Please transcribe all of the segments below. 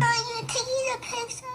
Are you taking a picture?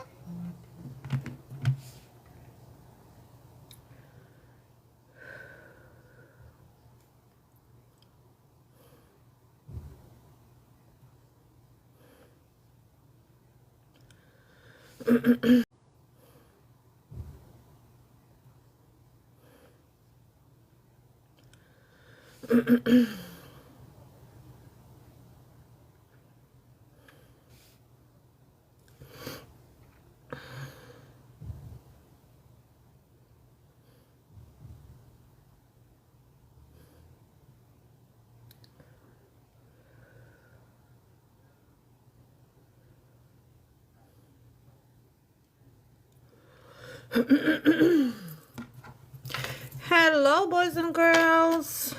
Hello, boys and girls.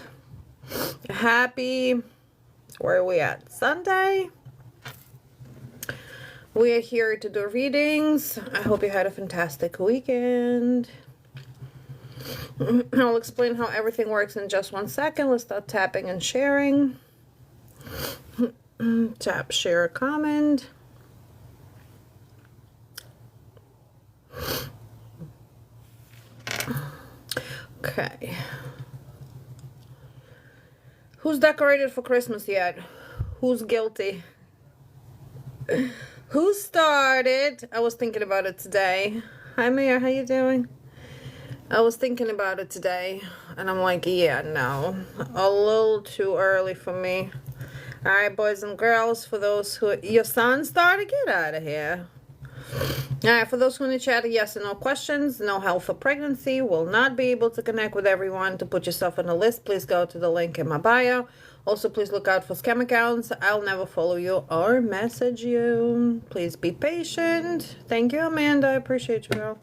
Happy, where are we at? Sunday. We are here to do readings. I hope you had a fantastic weekend. I'll explain how everything works in just 1 second. Let's start tapping and sharing. Tap, share, comment. Okay. Who's decorated for Christmas yet? Who's guilty? Who started? I was thinking about it today. Hi, Mayor. How you doing? I was thinking about it today, and I'm like, yeah, no. A little too early for me. All right, boys and girls, for those who... Your son started? Get out of here. All right, for those who in the chat, yes and no questions, no health or pregnancy, will not be able to connect with everyone. To put yourself on the list, please go to the link in my bio. Also, please look out for scam accounts. I'll never follow you or message you. Please be patient. Thank you, Amanda. I appreciate you, girl.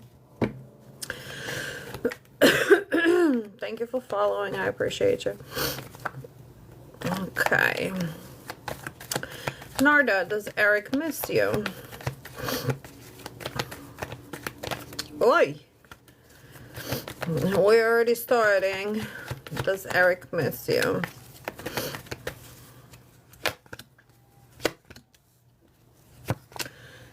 Thank you for following. I appreciate you. Okay. Narda, does Eric miss you? Oi! We're already starting. Does Eric miss you?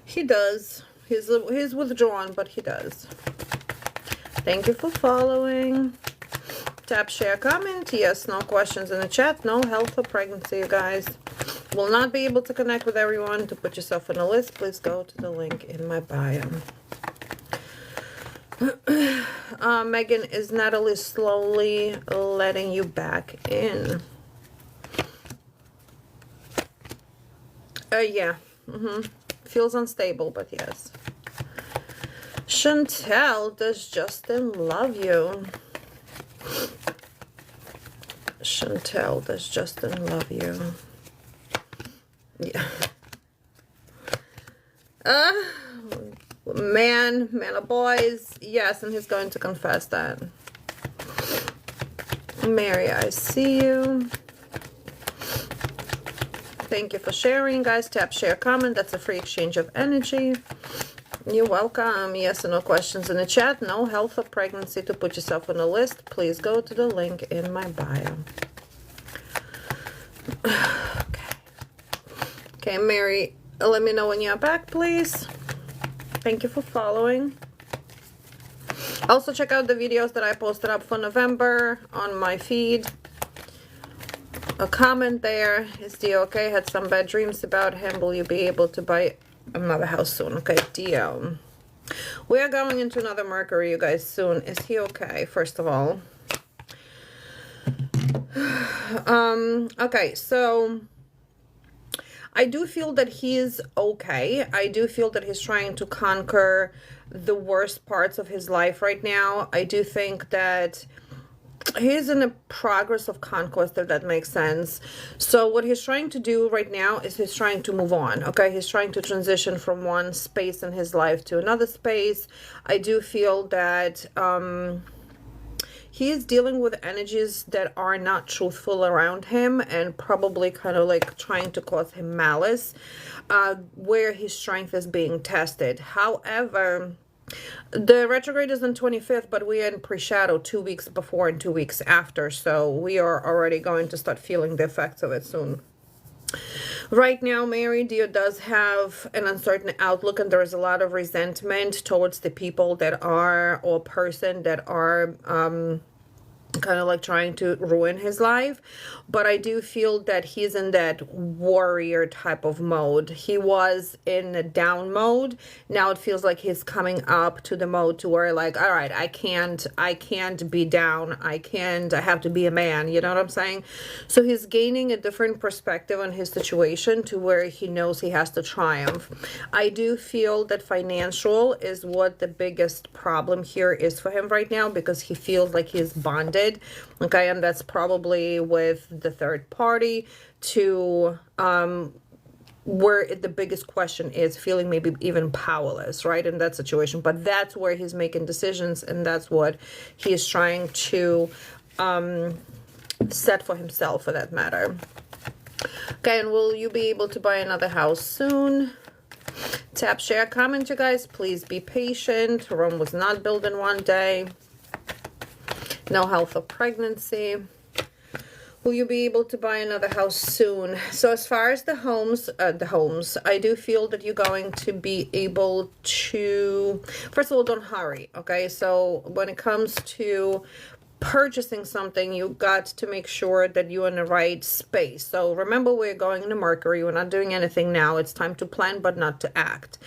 He does. He's withdrawn, but he does. Thank you for following. Tap, share, comment. Yes, no questions in the chat. No health or pregnancy, you guys. Will not be able to connect with everyone. To put yourself on a list, please go to the link in my bio. Megan, is Natalie slowly letting you back in? Yeah. Feels unstable, but yes. Chantel, does Justin love you? Chantel, does Justin love you? Yeah. Man of boys, yes, and he's going to confess that. Mary, I see you. Thank you for sharing, guys. Tap, share, comment. That's a free exchange of energy. You're welcome. Yes or no questions in the chat. No health or pregnancy. To put yourself on the list, please go to the link in my bio. Okay, Mary, let me know when you're back, please. Thank you for following. Also, check out the videos that I posted up for November on my feed. A comment there. Is Dio okay? Had some bad dreams about him. Will you be able to buy another house soon? Okay, Dio. We are going into another Mercury, you guys, soon. Is he okay, first of all? Okay, so... I do feel that he's okay. I do feel that he's trying to conquer the worst parts of his life right now. I do think that he's in a progress of conquest, if that makes sense. So what he's trying to do right now is he's trying to move on, okay? He's trying to transition from one space in his life to another space. I do feel that... he is dealing with energies that are not truthful around him and probably kind of like trying to cause him malice, where his strength is being tested. However, the retrograde is on 25th, but we are in pre-shadow 2 weeks before and 2 weeks after. So we are already going to start feeling the effects of it soon. Right now, Mary, dear, does have an uncertain outlook, and there is a lot of resentment towards the people that are, or person that are, kind of like trying to ruin his life. But I do feel that he's in that warrior type of mode. He was in a down mode. Now it feels like he's coming up to the mode to where, like, all right, I can't be down. I have to be a man. You know what I'm saying? So he's gaining a different perspective on his situation to where he knows he has to triumph. I do feel that financial is what the biggest problem here is for him right now, because he feels like he's bonded. Okay, and that's probably with the third party to where the biggest question is feeling maybe even powerless, right, in that situation. But that's where he's making decisions, and that's what he is trying to set for himself, for that matter. Okay, and will you be able to buy another house soon? Tap, share, comment, you guys. Please be patient. Rome was not built in one day. No health or pregnancy. Will you be able to buy another house soon? So as far as the homes, I do feel that you're going to be able to, first of all, don't hurry, okay? So when it comes to purchasing something, you got to make sure that you're in the right space. So remember, we're going into Mercury. We're not doing anything now. It's time to plan, but not to act.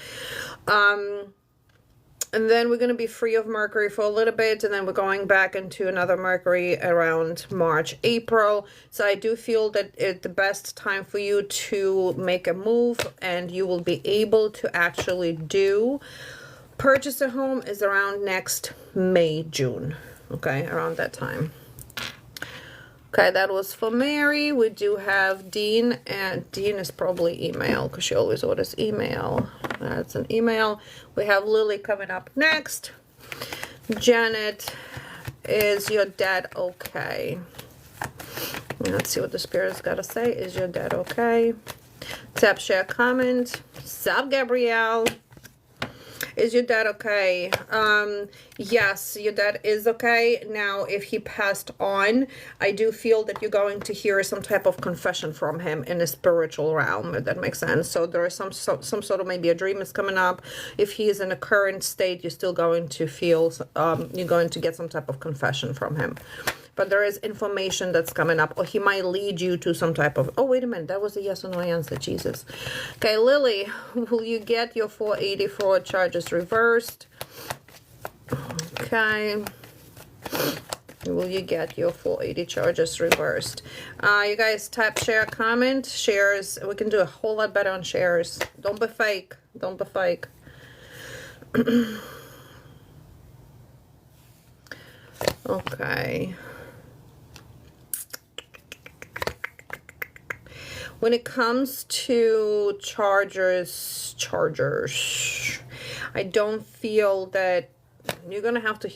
And then we're going to be free of Mercury for a little bit, and then we're going back into another Mercury around March, April. So I do feel that it's the best time for you to make a move, and you will be able to actually purchase a home is around next May, June. Okay, around that time. Okay, that was for Mary. We do have Dean, and Dean is probably email because she always orders email. That's an email. We have Lily coming up next. Janet, is your dad okay? Let's see what the Spirit's got to say. Is your dad okay? Tap, share, comment. Sup, Gabrielle? Is your dad okay? Yes, your dad is okay. Now, if he passed on, I do feel that you're going to hear some type of confession from him in the spiritual realm, if that makes sense. So there is some sort of, maybe a dream is coming up. If he is in a current state, you're still going to feel, you're going to get some type of confession from him. But there is information that's coming up, or he might lead you to some type of, oh, wait a minute, that was a yes or no answer, Jesus. Okay, Lily, will you get your 484 charges reversed? Okay. Will you get your 480 charges reversed? You guys tap, share, comment. Shares, we can do a whole lot better on shares. Don't be fake. Don't be fake. Okay. When it comes to chargers, I don't feel that you're gonna have to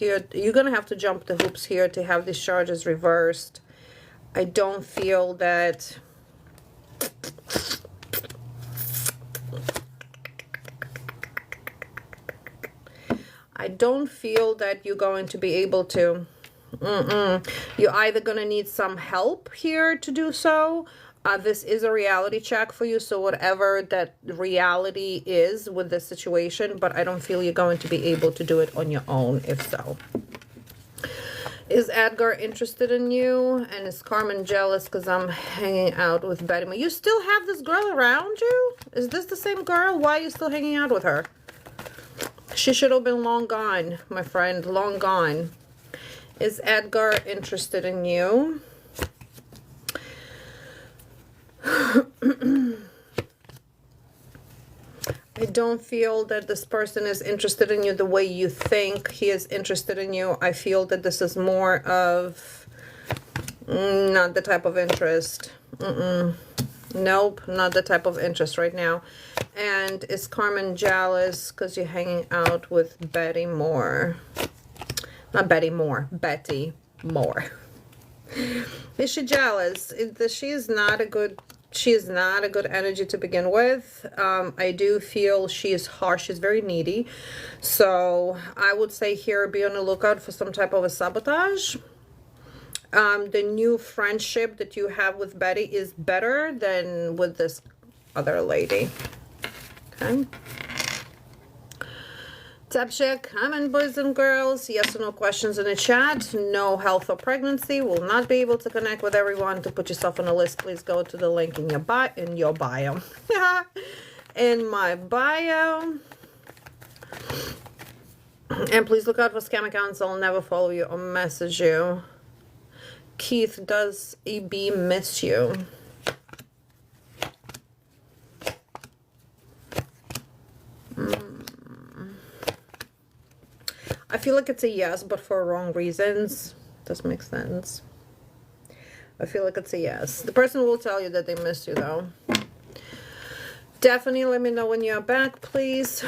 jump the hoops here to have these charges reversed. I don't feel that you're going to be able to. You're either gonna need some help here to do so. This is a reality check for you, so whatever that reality is with this situation, but I don't feel you're going to be able to do it on your own, if so. Is Edgar interested in you? And is Carmen jealous because I'm hanging out with Betty? You still have this girl around you? Is this the same girl? Why are you still hanging out with her? She should have been long gone, my friend, long gone. Is Edgar interested in you? I don't feel that this person is interested in you the way you think he is interested in you. I feel that this is more of not the type of interest. Nope, not the type of interest right now. And is Carmen jealous because you're hanging out with Betty Moore? Not Betty Moore, Betty Moore. Is she jealous? She is not a good energy to begin with. I do feel she is harsh. She's very needy. So I would say here, be on the lookout for some type of a sabotage. The new friendship that you have with Betty is better than with this other lady. Okay. Tap share, comment, boys and girls. Yes or no questions in the chat. No health or pregnancy. Will not be able to connect with everyone. To put yourself on a list, please go to the link in your bio. In my bio. And please look out for scam accounts. I'll never follow you or message you. Keith, does EB miss you? I feel like it's a yes, but for wrong reasons. Does make sense. I feel like it's a yes. The person will tell you that they miss you, though. Definitely let me know when you're back, please.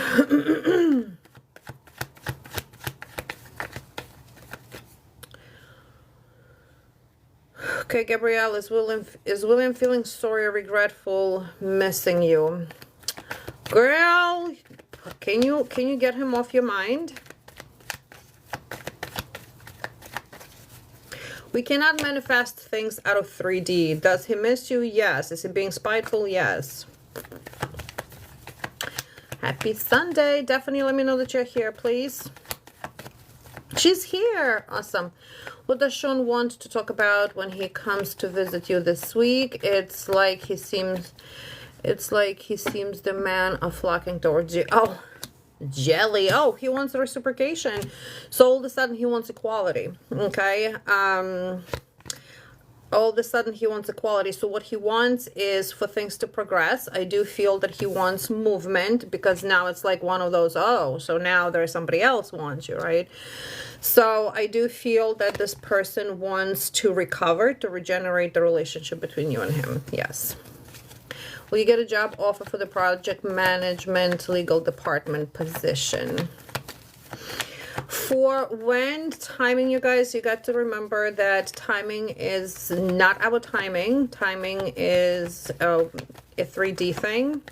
Okay, Gabrielle, is William feeling sorry or regretful missing you? Girl, can you get him off your mind? We cannot manifest things out of 3D. Does he miss you? Yes. Is he being spiteful? Yes. Happy Sunday. Definitely let me know that you're here, please. She's here. Awesome. What does Sean want to talk about when he comes to visit you this week? It's like he seems the man of flocking towards you. Oh, jelly. Oh, he wants reciprocation. So all of a sudden he wants equality. Okay. All of a sudden he wants equality. So what he wants is for things to progress. I do feel that he wants movement, because now it's like one of those, oh, so now there's somebody else who wants you, right? So I do feel that this person wants to recover, to regenerate the relationship between you and him. Yes. Will you get a job offer for the project management legal department position? For when timing, you guys, you got to remember that timing is not our timing. Timing is a 3D thing.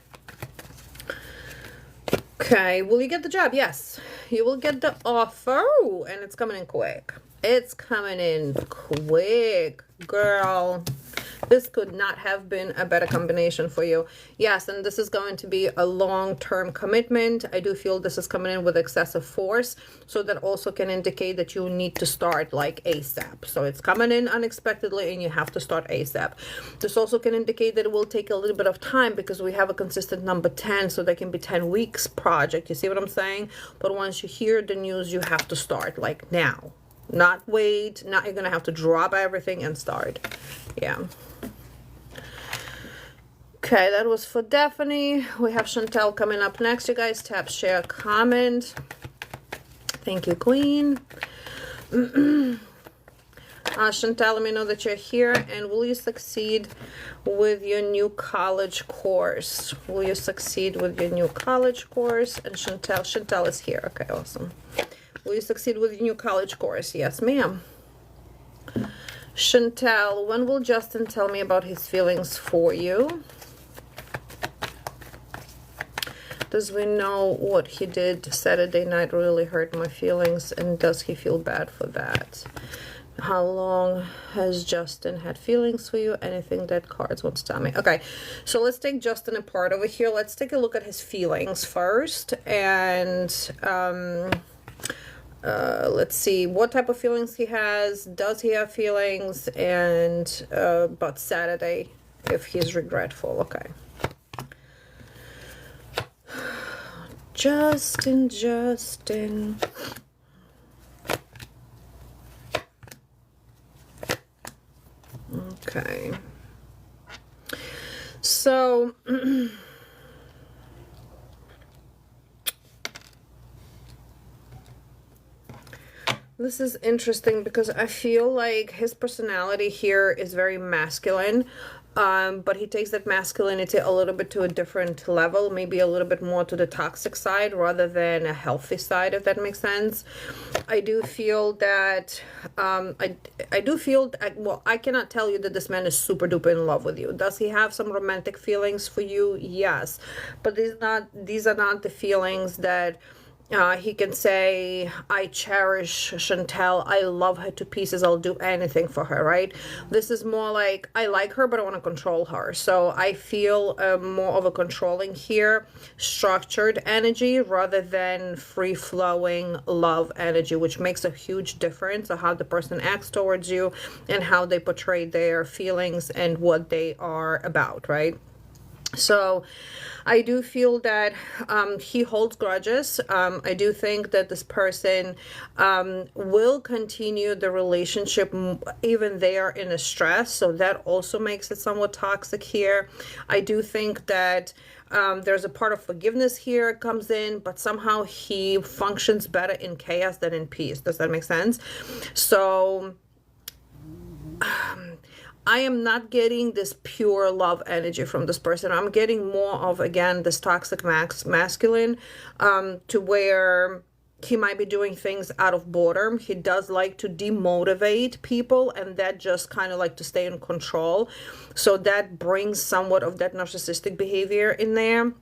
Okay, will you get the job? Yes, you will get the offer, and it's coming in quick. It's coming in quick, girl. This could not have been a better combination for you. Yes, and this is going to be a long-term commitment. I do feel this is coming in with excessive force, so that also can indicate that you need to start like ASAP. So it's coming in unexpectedly and you have to start ASAP. This also can indicate that it will take a little bit of time, because we have a consistent number 10, so there can be 10 weeks project. You see what I'm saying? But once you hear the news, you have to start like now. Not wait. Now you're going to have to drop everything and start. Yeah. Okay, that was for Daphne. We have Chantel coming up next. You guys tap, share, comment. Thank you, Queen. Chantel, let me know that you're here. And will you succeed with your new college course? Will you succeed with your new college course? And Chantel is here. Okay, awesome. Will you succeed with your new college course? Yes, ma'am. Chantel, when will Justin tell me about his feelings for you? Does we know what he did Saturday night really hurt my feelings, and does he feel bad for that? How long has Justin had feelings for you? Anything that cards wants to tell me? Okay, so let's take Justin apart over here. Let's take a look at his feelings first, and let's see what type of feelings he has. Does he have feelings? And about Saturday, if he's regretful. Okay. Justin. Okay. So, this is interesting, because I feel like his personality here is very masculine. But he takes that masculinity a little bit to a different level, maybe a little bit more to the toxic side rather than a healthy side, if that makes sense. I do feel that, I do feel, well, I cannot tell you that this man is super duper in love with you. Does he have some romantic feelings for you? Yes. But these are not the feelings that He can say, I cherish Chantel. I love her to pieces. I'll do anything for her, right? This is more like, I like her, but I want to control her. So I feel more of a controlling here, structured energy rather than free-flowing love energy, which makes a huge difference of how the person acts towards you and how they portray their feelings and what they are about, right? So I do feel that he holds grudges. I do think that this person will continue the relationship even they are in a stress. So that also makes it somewhat toxic here. I do think that there's a part of forgiveness here comes in, but somehow he functions better in chaos than in peace. Does that make sense? So I am not getting this pure love energy from this person. I'm getting more of, again, this toxic masculine, to where he might be doing things out of boredom. He does like to demotivate people, and that just kind of like to stay in control. So that brings somewhat of that narcissistic behavior in there.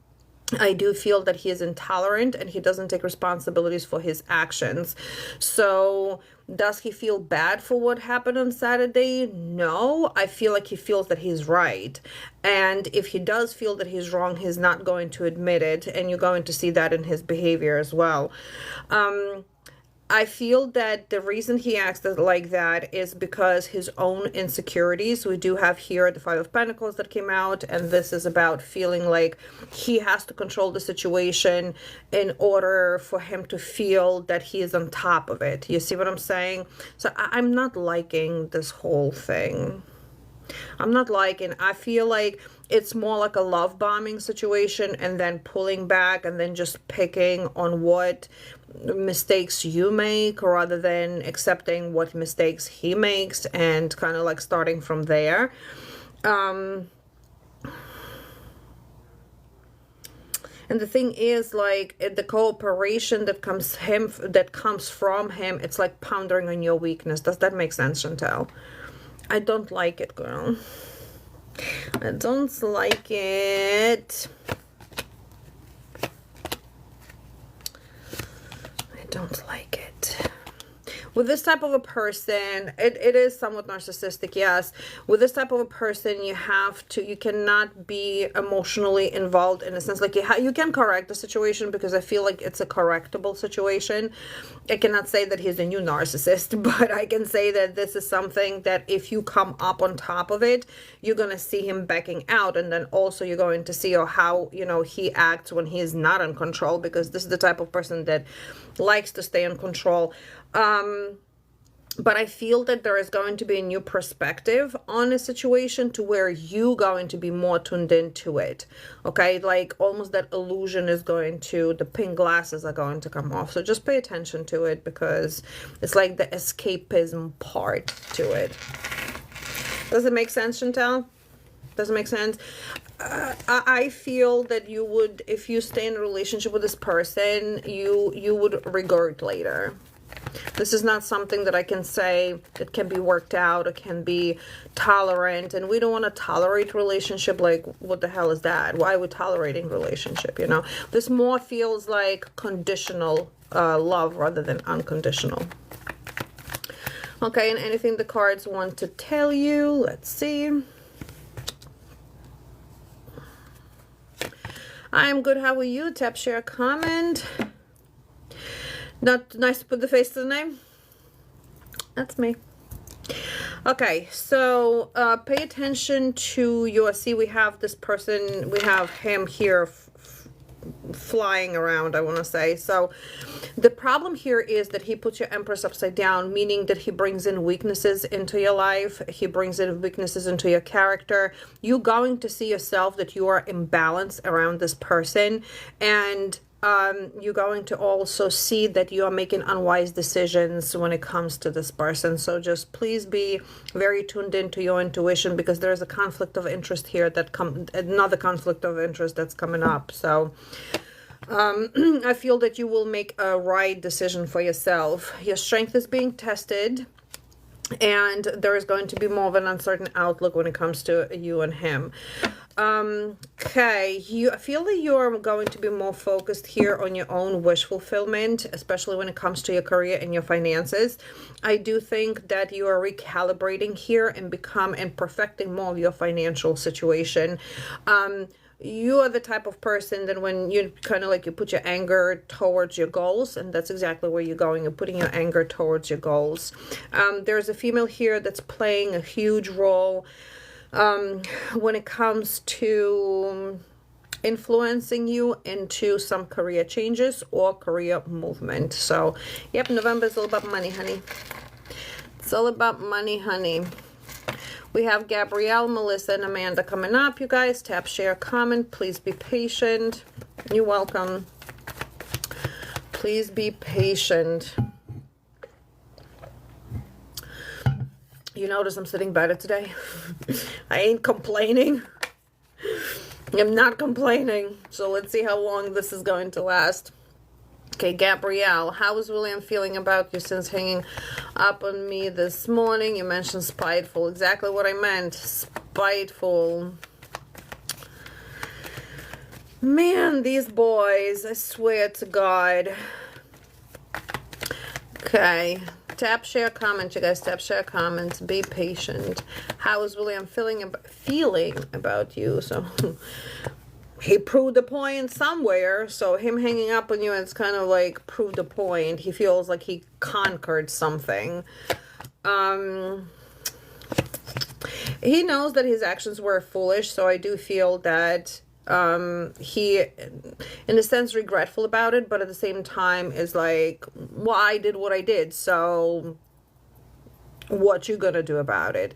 I do feel that he is intolerant and he doesn't take responsibilities for his actions. So does he feel bad for what happened on Saturday? No, I feel like he feels that he's right. And if he does feel that he's wrong, he's not going to admit it. And you're going to see that in his behavior as well. I feel that the reason he acts like that is because his own insecurities. We do have here the Five of Pentacles that came out, and this is about feeling like he has to control the situation in order for him to feel that he is on top of it. You see what I'm saying? So I'm not liking this whole thing. I'm not liking. I feel like it's more like a love bombing situation and then pulling back and then just picking on what mistakes you make rather than accepting what mistakes he makes and kind of like starting from there. And the thing is, like, the cooperation that comes from him, it's like pondering on your weakness. Does that make sense, Chantel? I don't like it, girl. I don't like it. I don't like it. With this type of a person, it is somewhat narcissistic, yes. With this type of a person, you cannot be emotionally involved in a sense. Like you can correct the situation because I feel like it's a correctable situation. I cannot say that he's a new narcissist, but I can say that this is something that if you come up on top of it, you're going to see him backing out. And then also you're going to see how, he acts when he is not in control, because this is the type of person that likes to stay in control. But I feel that there is going to be a new perspective on a situation to where you're going to be more tuned into it. Okay, like almost that illusion is the pink glasses are going to come off. So just pay attention to it, because it's like the escapism part to it. Does it make sense, Chantel? Does it make sense? I feel that you would, if you stay in a relationship with this person, you would regret later. This is not something that I can say that can be worked out or can be tolerant. And we don't want to tolerate relationship. Like, what the hell is that? Why are we tolerating relationship, This more feels like conditional love rather than unconditional. Okay, and anything the cards want to tell you. Let's see. I'm good. How are you? Tap, share, comment. Not nice to put the face to the name. That's me. Okay, so pay attention to your, see, we have this person, we have him here flying around, I want to say. So the problem here is that he puts your Empress upside down, meaning that he brings in weaknesses into your life. He brings in weaknesses into your character. You're going to see yourself that you are imbalanced around this person, and you're going to also see that you are making unwise decisions when it comes to this person. So just please be very tuned into your intuition, because there's a conflict of interest here another conflict of interest that's coming up. So I feel that you will make a right decision for yourself. Your strength is being tested. and there is going to be more of an uncertain outlook when it comes to you and him. Okay, I feel that you're going to be more focused here on your own wish fulfillment, especially when it comes to your career and your finances. I do think that you are recalibrating here and perfecting more of your financial situation. You are the type of person that when you kind of like, you put your anger towards your goals, and that's exactly where you're going. You're putting your anger towards your goals. There's a female here that's playing a huge role when it comes to influencing you into some career changes or career movement. So, yep, November is all about money, honey. It's all about money, honey. We have Gabrielle, Melissa, and Amanda coming up, you guys. Tap, share, comment. Please be patient. You're welcome. Please be patient. You notice I'm sitting better today. I ain't complaining. I'm not complaining. So let's see how long this is going to last. Okay, Gabrielle, how is William feeling about you since hanging up on me this morning? You mentioned spiteful. Exactly what I meant. Spiteful. Man, these boys, I swear to God. Okay. Tap, share, comment, you guys. Tap, share, comment. Be patient. How is William feeling about you? So he proved a point somewhere. So him hanging up on you, it's kind of like proved a point. He feels like he conquered something. He knows that his actions were foolish. So I do feel that he in a sense regretful about it, but at the same time is like, well, I did what I did, so what you gonna do about it?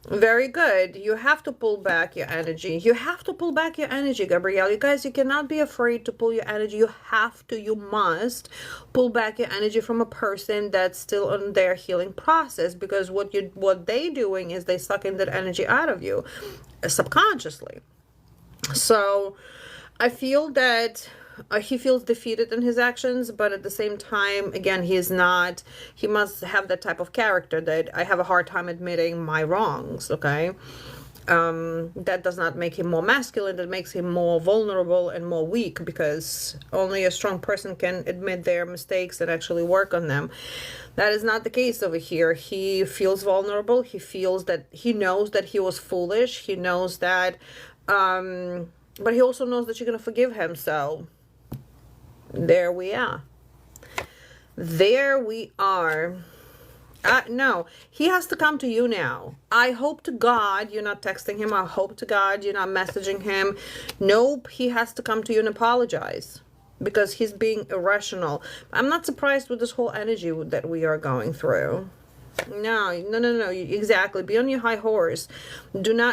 Very good. You have to pull back your energy. You have to pull back your energy, Gabrielle. You guys, you cannot be afraid to pull your energy. You have to, you must pull back your energy from a person that's still on their healing process, because what they doing is they sucking that energy out of you subconsciously. So I feel that he feels defeated in his actions, but at the same time, again, he must have that type of character that I have a hard time admitting my wrongs, okay? That does not make him more masculine. That makes him more vulnerable and more weak, because only a strong person can admit their mistakes and actually work on them. That is not the case over here. He feels vulnerable. He feels that he knows that he was foolish. He knows that, but he also knows that you're going to forgive him. So there we are. There we are. No, he has to come to you now. I hope to God you're not texting him. I hope to God you're not messaging him. Nope, he has to come to you and apologize, because he's being irrational. I'm not surprised with this whole energy that we are going through. No, exactly. Be on your high horse.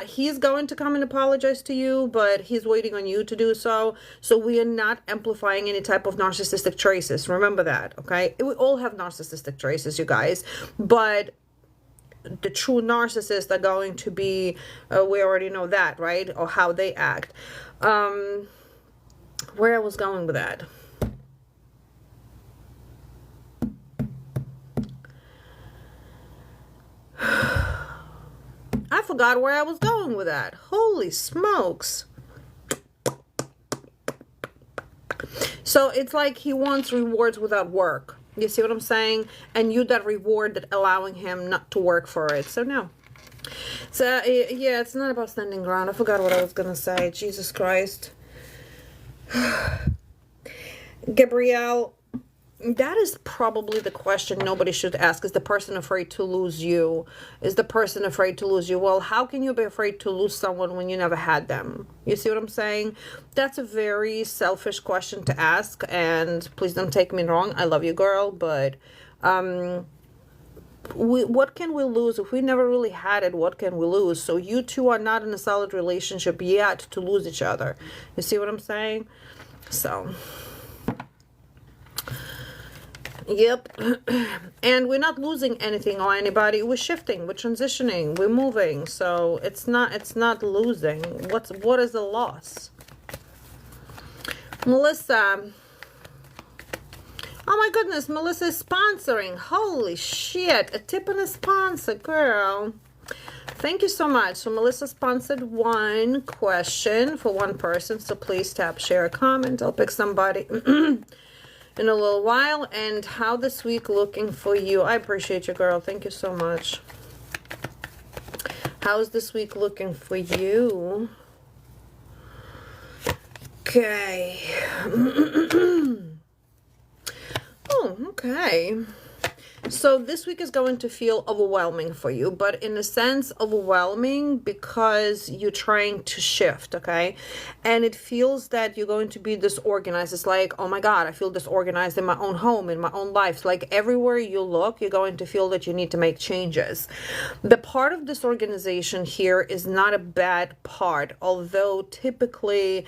He's going to come and apologize to you, but he's waiting on you to do so. So we are not amplifying any type of narcissistic traces. Remember that, okay? We all have narcissistic traces, you guys. But the true narcissists are going to be, we already know that, right? Or how they act. Where I was going with that. I forgot where I was going with that. Holy smokes. So it's like he wants rewards without work. You see what I'm saying? And you that reward that allowing him not to work for it. So no. So yeah, it's not about standing ground. I forgot what I was going to say. Jesus Christ. Gabrielle, that is probably the question nobody should ask. Is the person afraid to lose you? Is the person afraid to lose you? Well, how can you be afraid to lose someone when you never had them? You see what I'm saying? That's a very selfish question to ask. And please don't take me wrong. I love you, girl. But what can we lose? If we never really had it, what can we lose? So you two are not in a solid relationship yet to lose each other. You see what I'm saying? So... Yep. And we're not losing anything or anybody. We're shifting, we're transitioning, we're moving. So it's not losing. What is the loss? Melissa, Oh my goodness, Melissa is sponsoring. Holy shit. A tip and a sponsor, girl. Thank you so much. So Melissa sponsored one question for one person. So please tap, share, comment. I'll pick somebody in a little while. And how this week looking for you? I appreciate you, girl. Thank you so much. How's this week looking for you? Okay. Oh, okay. So this week is going to feel overwhelming for you, but in a sense overwhelming because you're trying to shift, okay? And it feels that you're going to be disorganized. It's like, oh my God, I feel disorganized in my own home, in my own life. It's like everywhere you look, you're going to feel that you need to make changes. The part of disorganization here is not a bad part, although typically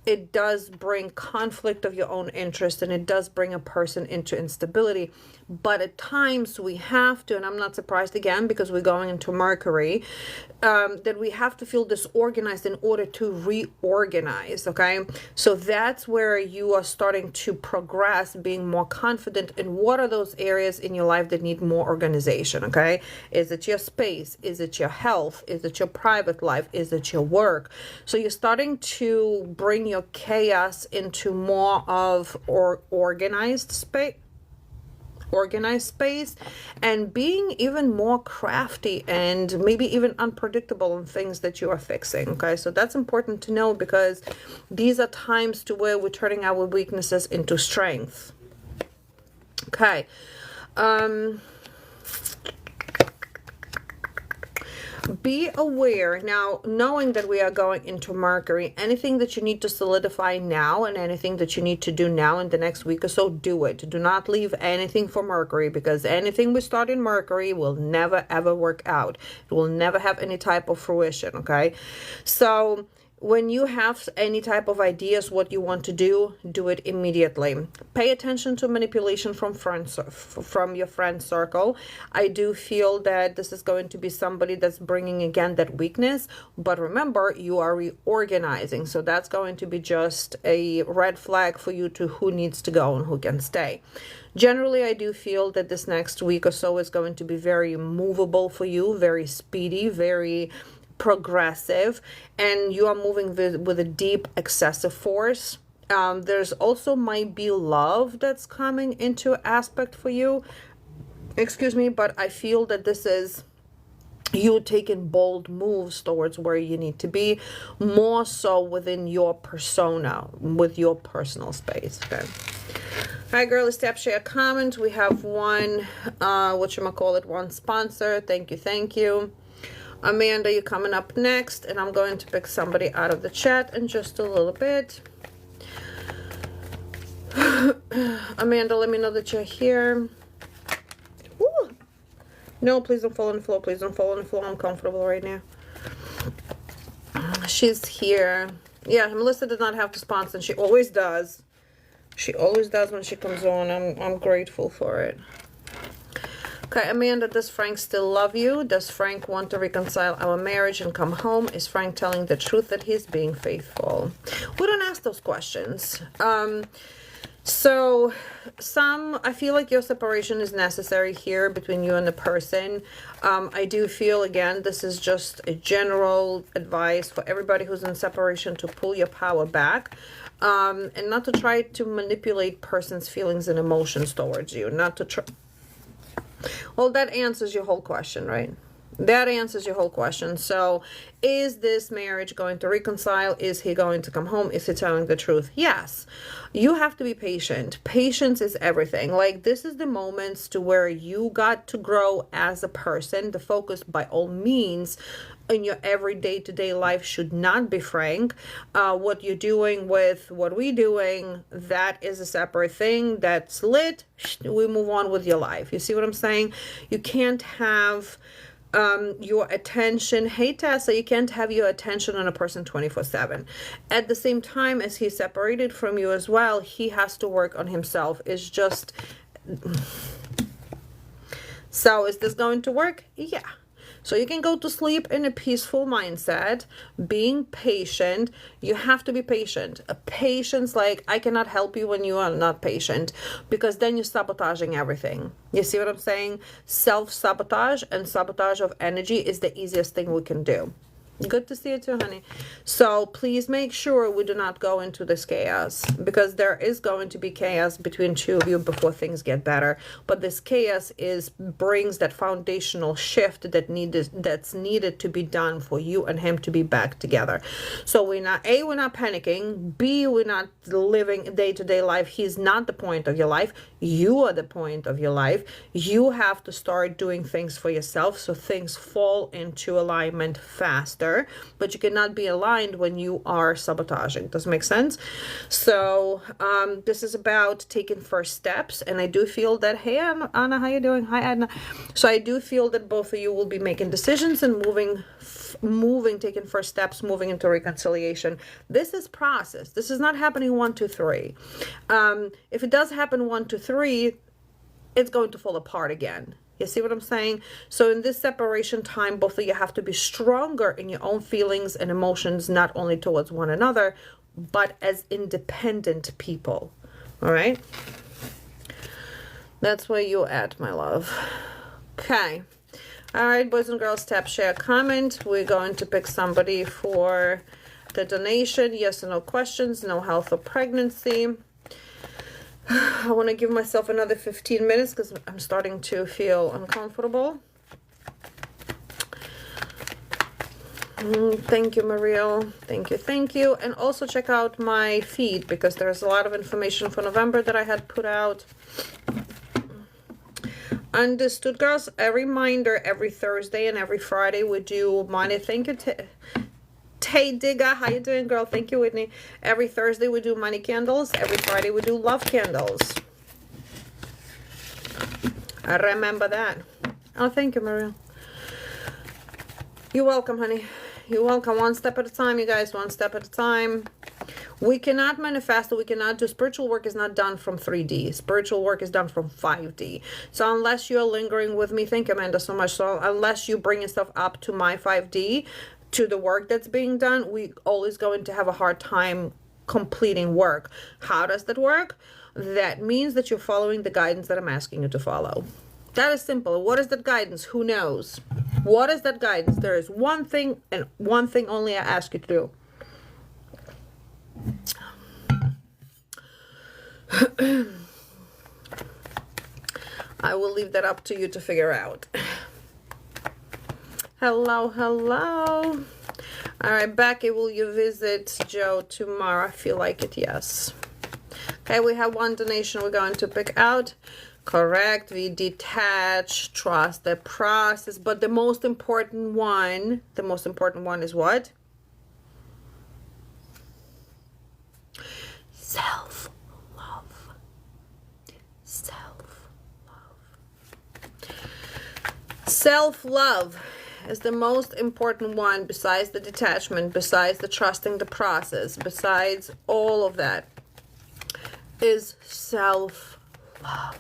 it does bring conflict of your own interest, and it does bring a person into instability. But at times we have to, and I'm not surprised again because we're going into Mercury, that we have to feel disorganized in order to reorganize, okay? So that's where you are starting to progress, being more confident in what are those areas in your life that need more organization, okay? Is it your space? Is it your health? Is it your private life? Is it your work? So you're starting to bring your chaos into more of organized space, and being even more crafty and maybe even unpredictable in things that you are fixing, okay? So that's important to know because these are times to where we're turning our weaknesses into strength. Okay. Be aware now, knowing that we are going into Mercury, anything that you need to solidify now and anything that you need to do now in the next week or so, do it. Do not leave anything for Mercury, because anything we start in Mercury will never ever work out. It will never have any type of fruition, okay? So when you have any type of ideas what you want to do it immediately. Pay attention to manipulation from friends, from your friend circle. I do feel that this is going to be somebody that's bringing again that weakness, but remember, you are reorganizing, so that's going to be just a red flag for you to who needs to go and who can stay. Generally, I do feel that this next week or so is going to be very movable for you, very speedy, very progressive, and you are moving with a deep excessive force. There's also might be love that's coming into aspect for you, excuse me, but I feel that this is you taking bold moves towards where you need to be, more so within your persona, with your personal space, okay? All right, girlies, tap, share, comment. We have one one sponsor. Thank you. Amanda, you're coming up next, and I'm going to pick somebody out of the chat in just a little bit. Amanda, let me know that you're here. Woo. No, please don't fall on the floor. Please don't fall on the floor. I'm comfortable right now. She's here. Yeah, Melissa did not have to sponsor, and she always does. She always does when she comes on. I'm grateful for it. Okay, Amanda, does Frank still love you? Does Frank want to reconcile our marriage and come home? Is Frank telling the truth that he's being faithful? We don't ask those questions. So I feel like your separation is necessary here between you and the person. I do feel, again, this is just a general advice for everybody who's in separation to pull your power back. And not to try to manipulate person's feelings and emotions towards you. Not to try. Well, that answers your whole question, right? That answers your whole question. So is this marriage going to reconcile? Is he going to come home? Is he telling the truth? Yes. You have to be patient. Patience is everything. Like, this is the moments to where you got to grow as a person. The focus, by all means, in your everyday to-day life should not be Frank. What you're doing with what we're doing, that is a separate thing. That's lit. We move on with your life. You see what I'm saying? You can't have your attention. Hey, Tessa, you can't have your attention on a person 24/7. At the same time as he's separated from you as well, he has to work on himself. It's just... So is this going to work? Yeah. So you can go to sleep in a peaceful mindset, being patient. You have to be patient. A patience, like, I cannot help you when you are not patient, because then you're sabotaging everything. You see what I'm saying? Self-sabotage and sabotage of energy is the easiest thing we can do. Good to see you too, honey. So please make sure we do not go into this chaos, because there is going to be chaos between two of you before things get better. But this chaos brings that foundational shift that's needed to be done for you and him to be back together. So we're not panicking. B, we're not living day-to-day life. He's not the point of your life. You are the point of your life. You have to start doing things for yourself so things fall into alignment faster. But you cannot be aligned when you are sabotaging. Does it make sense? So this is about taking first steps, and I do feel that, hey Anna, how you doing? Hi Adna. So I do feel that both of you will be making decisions and taking first steps, moving into reconciliation. This is process. This is not happening 1, 2, 3. If it does happen 1, 2, 3, it's going to fall apart again. You see what I'm saying? So in this separation time, both of you have to be stronger in your own feelings and emotions, not only towards one another, but as independent people. All right? That's where you're at, my love. Okay. All right, boys and girls, tap, share, comment. We're going to pick somebody for the donation. Yes or no questions, no health or pregnancy. I want to give myself another 15 minutes because I'm starting to feel uncomfortable. Thank you, Mariel. Thank you, thank you. And also check out my feed, because there's a lot of information for November that I had put out. Understood, girls. A reminder, every Thursday and every Friday we do money. Thank you, Tay Digga, how you doing, girl? Thank you, Whitney. Every Thursday we do money candles. Every Friday we do love candles. I remember that. Oh, thank you, Maria. You're welcome, honey. You're welcome. One step at a time, you guys. One step at a time. We cannot manifest, we cannot do, spiritual work is not done from 3D. Spiritual work is done from 5D. So unless you're lingering with me, thank you, Amanda, so much. So unless you bring yourself up to my 5D, to the work that's being done, we always going to have a hard time completing work. How does that work? That means that you're following the guidance that I'm asking you to follow. That is simple. What is that guidance? Who knows? What is that guidance? There is one thing, and one thing only I ask you to do. I will leave that up to you to figure out. Hello, hello. All right, Becky, will you visit Joe tomorrow? I feel like it, yes. Okay, we have one donation we're going to pick out. Correct, we detach, trust the process. But the most important one is what? Self-love. Self-love is the most important one, besides the detachment, besides the trusting the process, besides all of that, is self-love.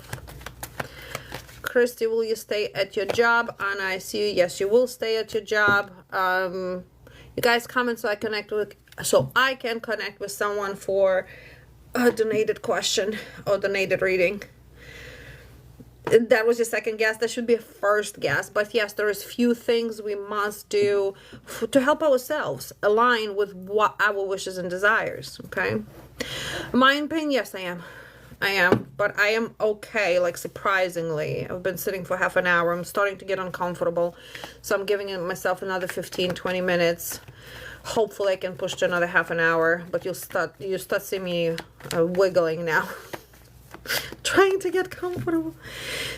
Christy, will you stay at your job? Anna, I see you. Yes, you will stay at your job. You guys comment so I can connect with someone for a donated question or donated reading. That was your second guess. That should be a first guess. But yes, there is few things we must do to help ourselves align with what our wishes and desires. Okay. Am I in pain? Yes, I am. But I am okay, like surprisingly. I've been sitting for half an hour. I'm starting to get uncomfortable. So I'm giving myself another 15, 20 minutes. Hopefully I can push to another half an hour. But you'll start seeing me wiggling now. Trying to get comfortable.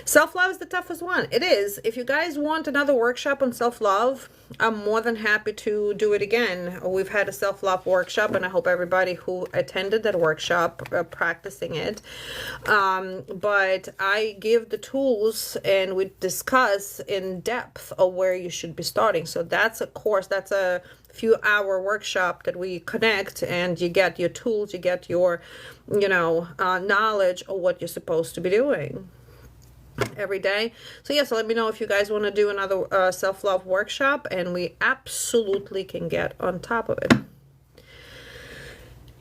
Self-love is the toughest one. It is. If you guys want another workshop on self-love, I'm more than happy to do it again. We've had a self-love workshop, and I hope everybody who attended that workshop practicing it. But I give the tools, and we discuss in depth of where you should be starting. So that's a course. That's a few-hour workshop that we connect, and you get your tools, you get your knowledge of what you're supposed to be doing. every day. So yeah, so let me know if you guys want to do another self-love workshop, and we absolutely can get on top of it.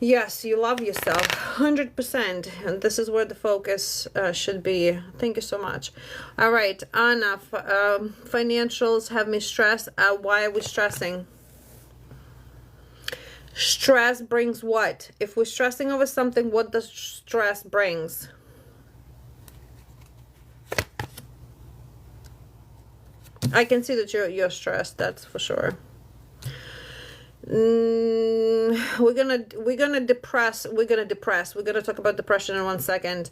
Yes, you love yourself 100%, and this is where the focus should be. Thank you so much. All right, Anna, financials have me stressed. Why are we stressing? Stress brings what? If we're stressing over something, what does stress brings? I can see that you're stressed, that's for sure. We're gonna talk about depression in 1 second.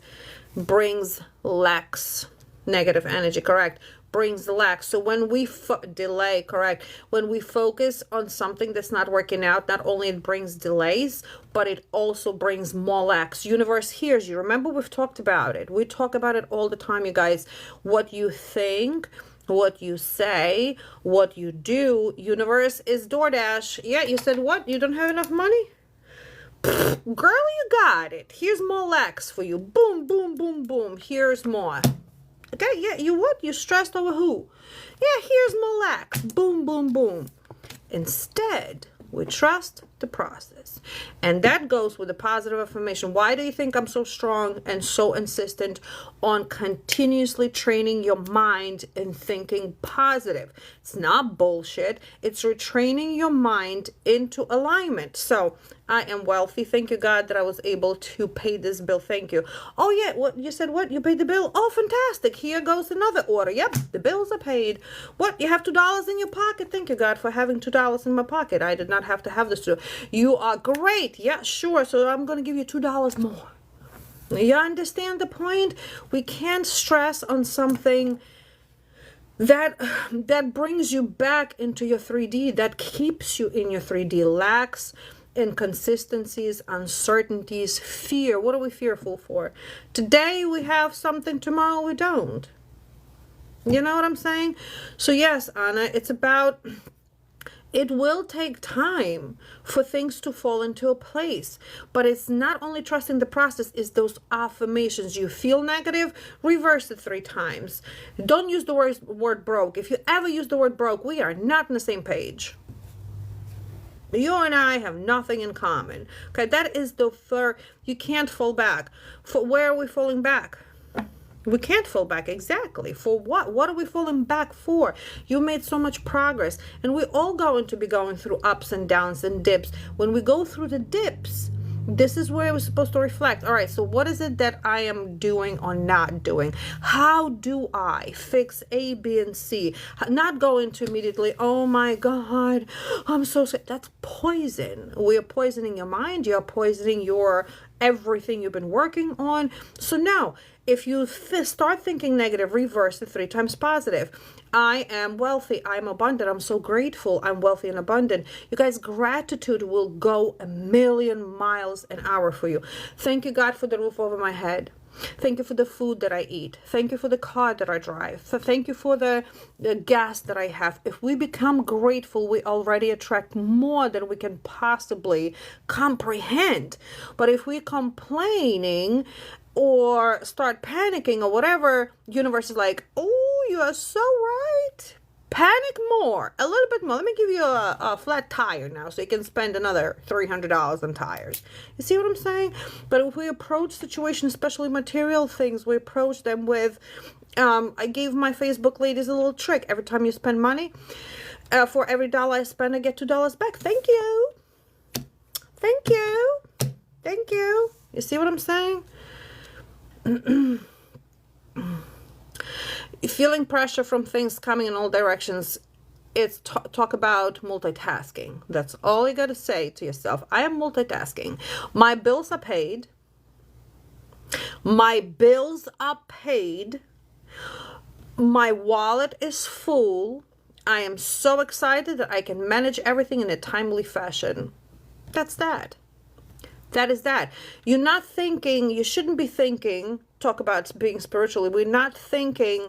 Brings lacks negative energy, correct? Brings lack. So when we delay, correct, when we focus on something that's not working out, not only it brings delays, but it also brings more lacks. Universe hears you. Remember, we've talked about it. We talk about it all the time, you guys. What you think, what you say, what you do. Universe is DoorDash. Yeah, you said what? You don't have enough money? Girl, you got it. Here's more lakhs for you. Boom, boom, boom, boom. Here's more. Okay, yeah, you what? You stressed over who? Yeah, here's more lakhs. Boom, boom, boom. Instead, we trust the process. And that goes with the positive affirmation. Why do you think I'm so strong and so insistent on continuously training your mind and thinking positive? It's not bullshit. It's retraining your mind into alignment. So I am wealthy. Thank you, God, that I was able to pay this bill. Thank you. Oh, yeah. What you said? What? You paid the bill? Oh, fantastic. Here goes another order. Yep. The bills are paid. What? You have $2 in your pocket. Thank you, God, for having $2 in my pocket. I did not have to have this. You are great. Yeah, sure. So I'm going to give you $2 more. You understand the point? We can't stress on something that brings you back into your 3D, that keeps you in your 3D. Lacks, inconsistencies, uncertainties, fear. What are we fearful for? Today we have something, tomorrow we don't. You know what I'm saying? So yes, Anna, it's about... It will take time for things to fall into a place, but it's not only trusting the process, it's those affirmations. You feel negative, reverse it 3 times. Don't use the word broke. If you ever use the word broke, we are not on the same page. You and I have nothing in common. Okay, that is the you can't fall back. For where are we falling back? We can't fall back. Exactly. For what? What are we falling back for? You made so much progress, and we're all going to be going through ups and downs and dips. When we go through the dips, this is where we're supposed to reflect. All right, so what is it that I am doing or not doing? How do I fix A, B, and C? Not go into immediately, oh my God, I'm so sick. That's poison. We are poisoning your mind. You're poisoning your everything you've been working on. So now, if you start thinking negative, reverse it 3 times positive. I am wealthy. I'm abundant. I'm so grateful. I'm wealthy and abundant. You guys, gratitude will go 1,000,000 miles an hour for you. Thank you, God, for the roof over my head. Thank you for the food that I eat. Thank you for the car that I drive. Thank you for the gas that I have. If we become grateful, we already attract more than we can possibly comprehend. But if we're complaining or start panicking or whatever, universe is like, oh, you are so right. Panic more, a little bit more. Let me give you a flat tire now so you can spend another $300 on tires. You see what I'm saying? But if we approach situations, especially material things, we approach them with, I gave my Facebook ladies a little trick. Every time you spend money, for every dollar I spend, I get $2 back. Thank you. Thank you. Thank you. You see what I'm saying? Feeling pressure from things coming in all directions. It's talk about multitasking. That's all you got to say to yourself. I am multitasking. My bills are paid. My bills are paid. My wallet is full. I am so excited that I can manage everything in a timely fashion. That's that. That is that. You're not thinking, you shouldn't be thinking, talk about being spiritually, we're not thinking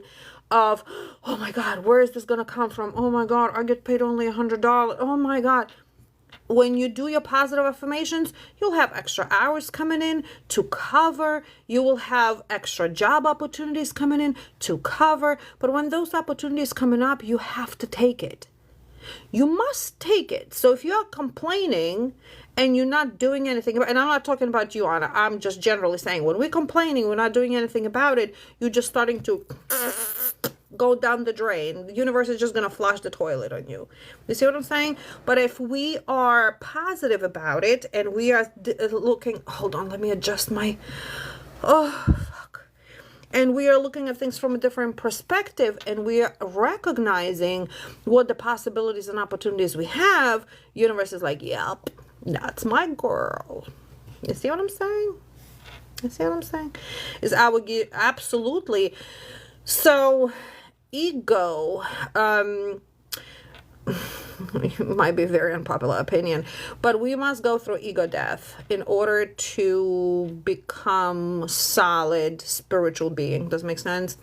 of, oh my God, where is this going to come from? Oh my God, I get paid only $100. Oh my God. when you do your positive affirmations, you'll have extra hours coming in to cover. You will have extra job opportunities coming in to cover. But when those opportunities coming up, you have to take it. You must take it. So if you're complaining and you're not doing anything about, and I'm not talking about you, Anna, I'm just generally saying, when we're complaining, we're not doing anything about it, you're just starting to go down the drain. The universe is just going to flush the toilet on you. You see what I'm saying? But if we are positive about it and we are looking, hold on, let me adjust my, and we are looking at things from a different perspective, and we are recognizing what the possibilities and opportunities we have, universe is like, yep, that's my girl. You see what I'm saying? You see what I'm saying? Is our absolutely. So ego, might be a very unpopular opinion, but we must go through ego death in order to become solid spiritual being. Does it make sense?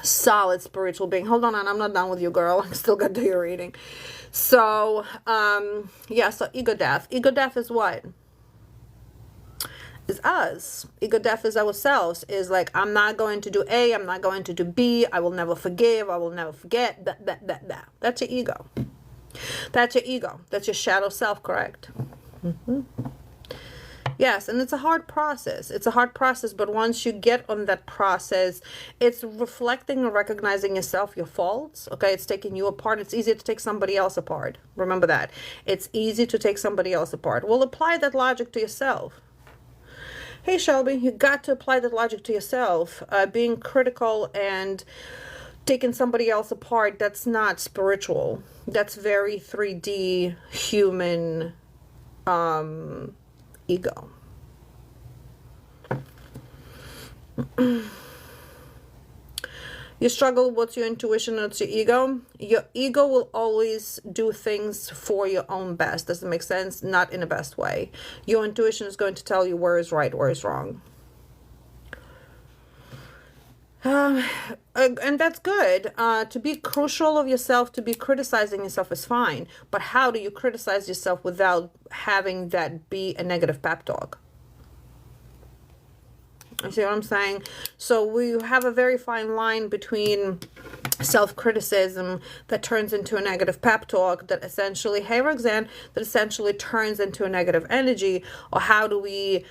Solid spiritual being. Hold on, I'm not done with you, girl. I still got to do your reading. So, yeah, so ego death. Ego death is what? Is us. Ego death is ourselves. Is like, I'm not going to do A, I'm not going to do B, I will never forgive, I will never forget. That. That's your ego. That's your ego. That's your shadow self, correct? Yes, and it's a hard process. It's a hard process, but once you get on that process, it's reflecting and recognizing yourself, your faults, okay? It's taking you apart. It's easy to take somebody else apart. Remember that. It's easy to take somebody else apart. Well, apply that logic to yourself. Hey, Shelby, you got to apply that logic to yourself. Being critical and taking somebody else apart, that's not spiritual. That's very 3D human ego. You struggle with your intuition, it's your ego. Your ego will always do things for your own best. Does it make sense? Not in the best way. Your intuition is going to tell you where is right, where is wrong. And that's good. To be crucial of yourself, to be criticizing yourself is fine. But how do you criticize yourself without having that be a negative pep talk? You see what I'm saying? So we have a very fine line between self-criticism that turns into a negative pep talk that essentially, hey Roxanne, that essentially turns into a negative energy, or how do we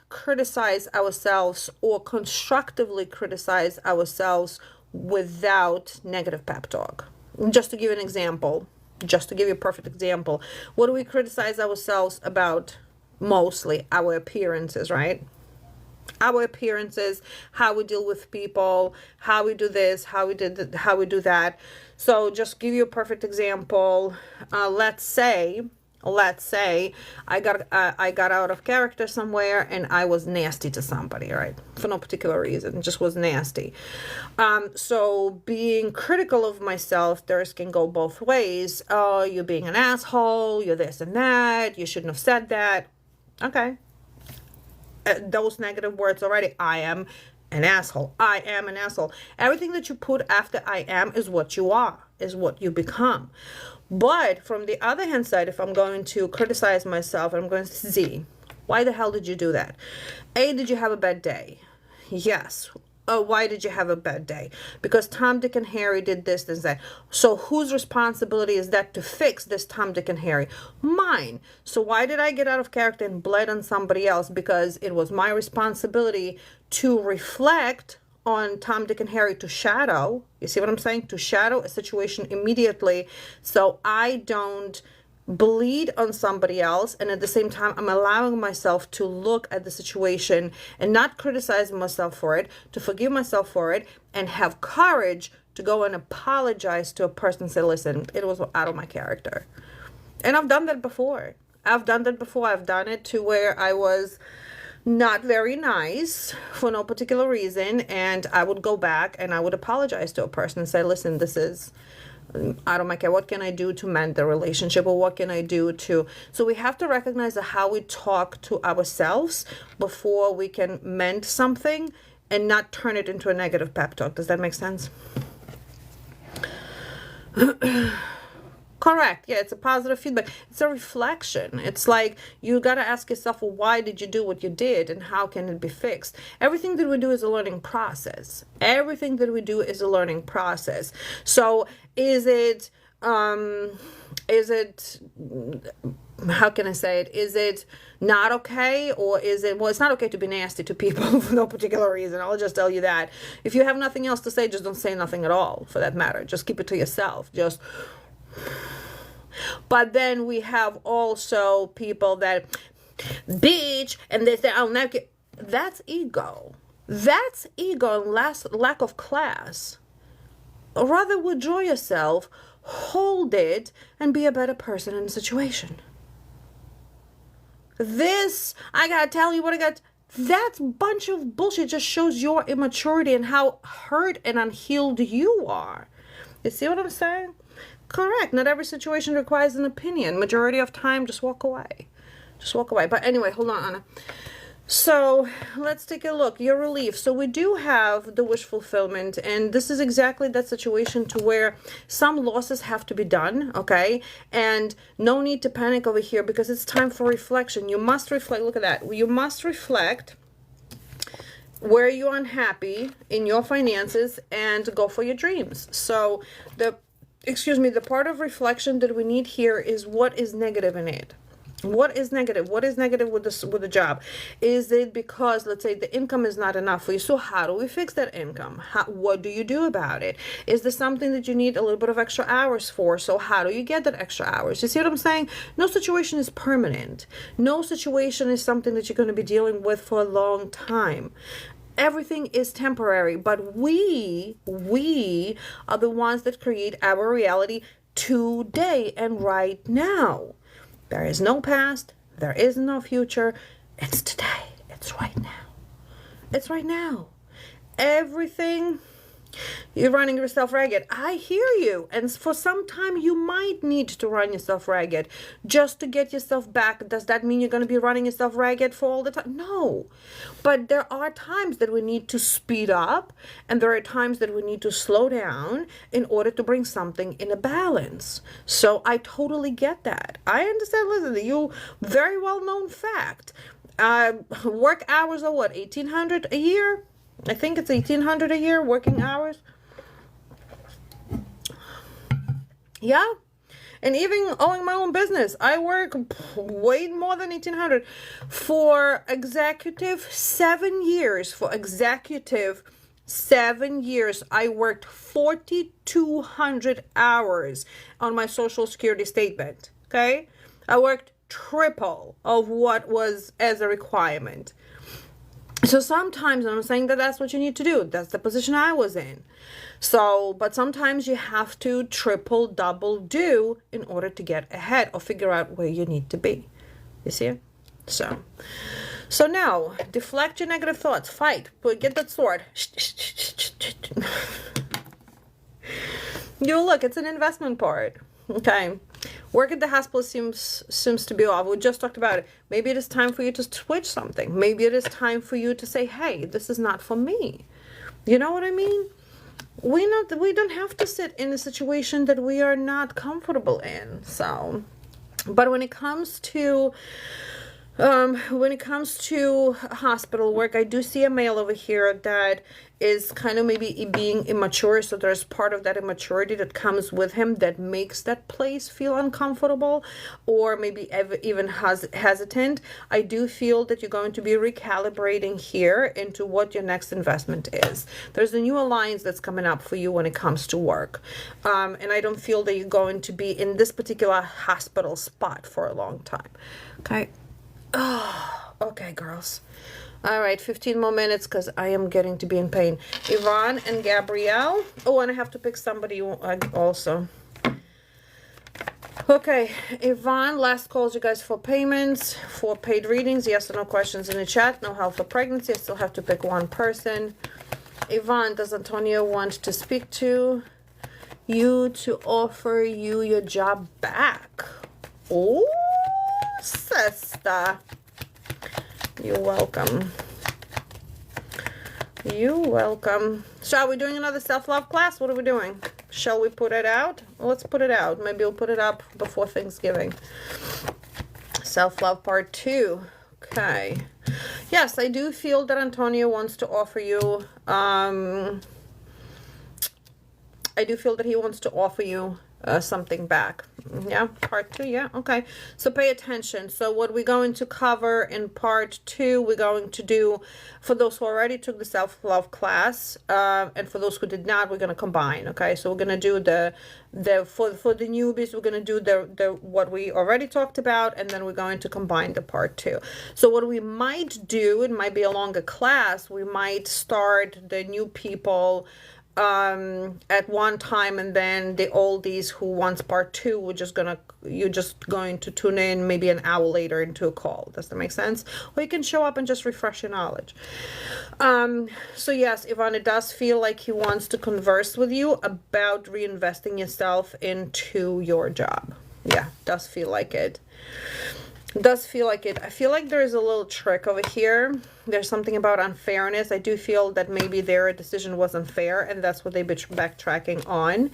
criticize ourselves or constructively criticize ourselves without negative pep talk? Just to give an example, just to give you a perfect example, what do we criticize ourselves about? Mostly our appearances, right? Our appearances, how we deal with people, how we do this, how we do that. So just give you a perfect example. Let's say I got out of character somewhere and I was nasty to somebody, right? For no particular reason, just was nasty. So being critical of myself, theirs can go both ways. Oh, you're being an asshole, you're this and that, you shouldn't have said that. Okay. Those negative words already. I am an asshole. I am an asshole. Everything that you put after I am is what you are, is what you become. But from the other hand side, if I'm going to criticize myself, I'm going to see, why the hell did you do that? A, did you have a bad day? Yes. Why did you have a bad day? Because Tom, Dick, and Harry did this, this, that. So whose responsibility is that to fix this Tom, Dick, and Harry? Mine. So why did I get out of character and bled on somebody else? Because it was my responsibility to reflect on Tom, Dick, and Harry, to shadow. You see what I'm saying? To shadow a situation immediately so I don't bleed on somebody else, and at the same time I'm allowing myself to look at the situation and not criticize myself for it, to forgive myself for it, and have courage to go and apologize to a person and say, listen, it was out of my character. And I've done that before. I've done it to where I was not very nice for no particular reason, and I would go back and I would apologize to a person and say, listen, this is out of my care. What can I do to mend the relationship, or what can I do to... So we have to recognize how we talk to ourselves before we can mend something and not turn it into a negative pep talk. Does that make sense? Correct. Yeah, it's a positive feedback. It's a reflection. It's like you got to ask yourself, well, why did you do what you did and how can it be fixed? Everything that we do is a learning process. Everything that we do is a learning process. So is it how can I say it? Is it not okay? Or is it, well, it's not okay to be nasty to people for no particular reason. I'll just tell you that. If you have nothing else to say, just don't say nothing at all, for that matter. Just keep it to yourself. But then we have also people that, bitch, and they say, I'll never get, that's ego. That's ego and lack of class. Rather withdraw yourself, hold it, and be a better person in the situation. This, I gotta tell you what I got. That bunch of bullshit just shows your immaturity and how hurt and unhealed you are. You see what I'm saying? Correct. Not every situation requires an opinion. Majority of time, just walk away. Just walk away. But anyway, hold on, Anna. So let's take a look. Your relief. So we do have the wish fulfillment, and this is exactly that situation to where some losses have to be done, okay? And no need to panic over here because it's time for reflection. You must reflect. Look at that. You must reflect where you're unhappy in your finances and go for your dreams. So the part of reflection that we need here is what is negative in it. What is negative? What is negative with the job? Is it because, let's say, the income is not enough for you? So how do we fix that income? What do you do about it? Is there something that you need a little bit of extra hours for? So how do you get that extra hours? You see what I'm saying? No situation is permanent. No situation is something that you're going to be dealing with for a long time. Everything is temporary, but we are the ones that create our reality today and right now. There is no past. There is no future. It's today. It's right now. It's right now. Everything, you're running yourself ragged. I hear you. And for some time, you might need to run yourself ragged just to get yourself back. Does that mean you're going to be running yourself ragged for all the time? No. But there are times that we need to speed up, and there are times that we need to slow down in order to bring something in a balance. So I totally get that. I understand. Listen, you very well-known fact. Work hours are what, 1,800 a year? I think it's 1,800 a year, working hours. Yeah. And even owning my own business, I work way more than 1,800. For executive, 7 years. For executive, 7 years, I worked 4,200 hours on my Social Security statement. Okay? I worked triple of what was as a requirement. So sometimes, I'm saying that that's what you need to do. That's the position I was in. So, but sometimes you have to triple, double do in order to get ahead or figure out where you need to be. You see it? So now, deflect your negative thoughts. Fight. Get that sword. You look, it's an investment part. Okay. Work at the hospital seems to be off. We just talked about it. Maybe it is time for you to switch something. Maybe it is time for you to say, hey, this is not for me. You know what I mean? We don't have to sit in a situation that we are not comfortable in. So, but when it comes to hospital work, I do see a male over here that is kind of maybe being immature. So there's part of that immaturity that comes with him that makes that place feel uncomfortable or maybe even hesitant. I do feel that you're going to be recalibrating here into what your next investment is. There's a new alliance that's coming up for you when it comes to work. And I don't feel that you're going to be in this particular hospital spot for a long time. Okay. Oh, okay, girls. All right, 15 more minutes because I am getting to be in pain. Yvonne and Gabrielle. Oh, and I have to pick somebody also. Okay, Yvonne, last calls you guys for payments, for paid readings. Yes or no questions in the chat. No help for pregnancy. I still have to pick one person. Yvonne, does Antonio want to speak to you to offer you your job back? Oh, sister. You're welcome. You're welcome. So are we doing another self-love class? What are we doing? Shall we put it out? Let's put it out. Maybe we'll put it up before Thanksgiving. Self-love part 2. Okay. Yes, I do feel that Antonio wants to offer you, I do feel that he wants to offer you something back. Yeah, part 2, yeah, okay. So pay attention. So what we're going to cover in part 2, we're going to do, for those who already took the self-love class, and for those who did not, we're going to combine, okay? So we're going to do for the newbies, we're going to do the what we already talked about, and then we're going to combine the part 2. So what we might do, it might be a longer class, we might start the new people at one time, and then the oldies who wants part 2, you're just going to tune in maybe an hour later into a call. Does that make sense? Or you can show up and just refresh your knowledge. So yes, Ivan, it does feel like he wants to converse with you about reinvesting yourself into your job. Yeah, does feel like it. Does feel like it. I feel like there is a little trick over here. There's something about unfairness. I do feel that maybe their decision was unfair, and that's what they've been backtracking on.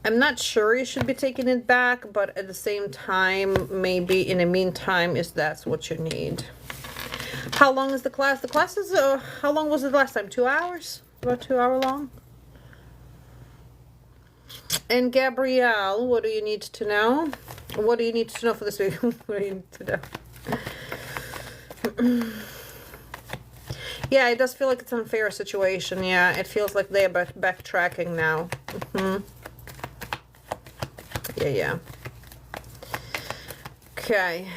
I'm not sure you should be taking it back, but at the same time, maybe in the meantime, that's what you need. How long is the class? The class is, how long was it last time? 2 hours? About 2 hour long? And Gabrielle, what do you need to know? What do you need to know for this week? What do you need to know? Yeah, it does feel like it's an unfair situation. Yeah, it feels like they're backtracking now. Yeah. Okay.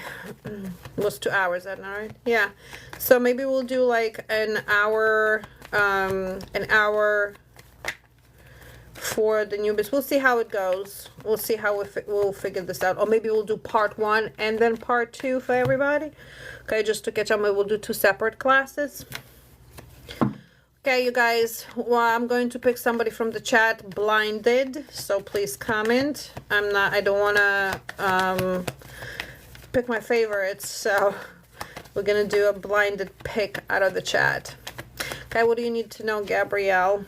It was 2 hours, isn't that right? Yeah. So maybe we'll do like an hour for the newbies. We'll see how it goes. We'll see how we'll figure this out. Or maybe we'll do part 1 and then part 2 for everybody. Okay, just to catch up, maybe we'll do 2 separate classes. Okay, you guys, well, I'm going to pick somebody from the chat blinded, so please comment. I don't want to pick my favorites, so we're going to do a blinded pick out of the chat. Okay, what do you need to know, Gabrielle?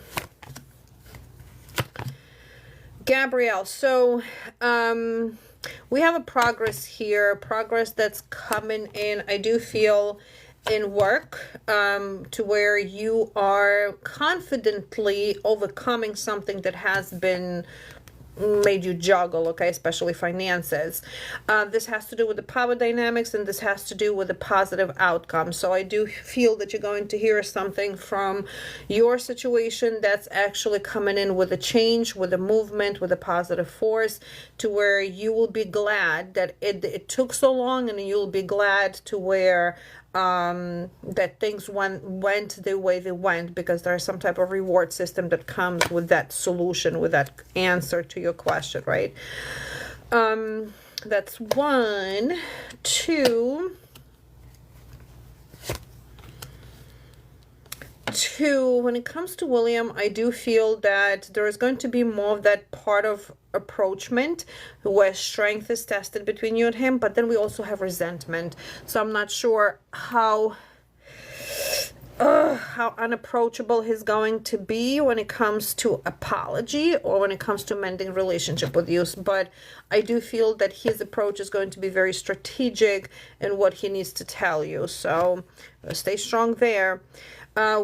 Gabrielle, so we have a progress here, progress that's coming in, I do feel, in work, to where you are confidently overcoming something that has been made you juggle, okay, especially finances. This has to do with the power dynamics, and this has to do with the positive outcome. So I do feel that you're going to hear something from your situation that's actually coming in with a change, with a movement, with a positive force, to where you will be glad that it took so long, and you'll be glad to where that things went the way they went, because there's some type of reward system that comes with that solution, with that answer to your question, right? That's 1, 2. 2, when it comes to William, I do feel that there is going to be more of that part of approachment where strength is tested between you and him, but then we also have resentment. So I'm not sure how unapproachable he's going to be when it comes to apology or when it comes to mending relationship with you. But I do feel that his approach is going to be very strategic in what he needs to tell you. So stay strong there.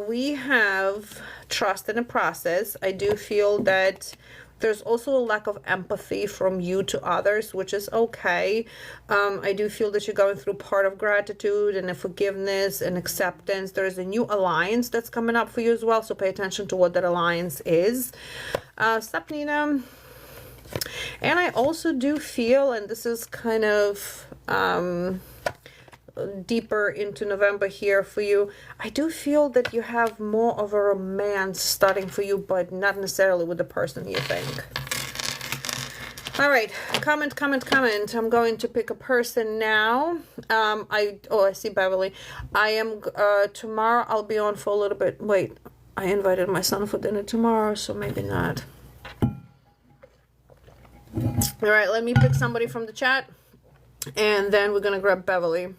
We have trust in the process. I do feel that there's also a lack of empathy from you to others, which is okay. I do feel that you're going through part of gratitude and a forgiveness and acceptance. There's a new alliance that's coming up for you as well, so pay attention to what that alliance is. Stop, Nina. And I also do feel, and this is kind of deeper into November here for you, I do feel that you have more of a romance starting for you, but not necessarily with the person you think. All right, comment. I'm going to pick a person now. I see Beverly. I am tomorrow I'll be on for a little bit. Wait, I invited my son for dinner tomorrow, so maybe not. All right, let me pick somebody from the chat, and then we're gonna grab Beverly.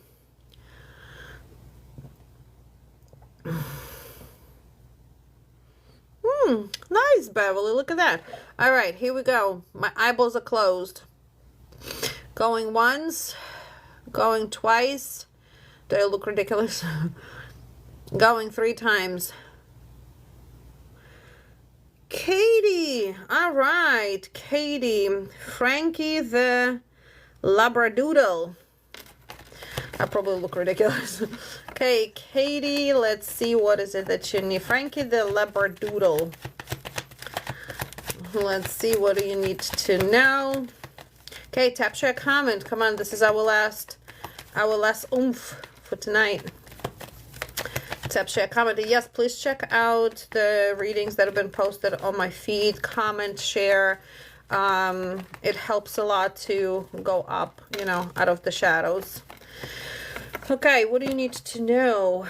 Beverly. Look at that. All right, here we go. My eyeballs are closed. Going once, going twice. Do I look ridiculous? Going 3 times. Katie. All right, Katie. Frankie the Labradoodle. I probably look ridiculous. Okay, Katie, let's see what is it that you need. Frankie the Labradoodle. Let's see what do you need to know. Okay, tap, share, comment. Come on, this is our last oomph for tonight. Tap, share, comment. Yes, please check out the readings that have been posted on my feed. Comment, share. It helps a lot to go up, you know, out of the shadows. Okay, what do you need to know?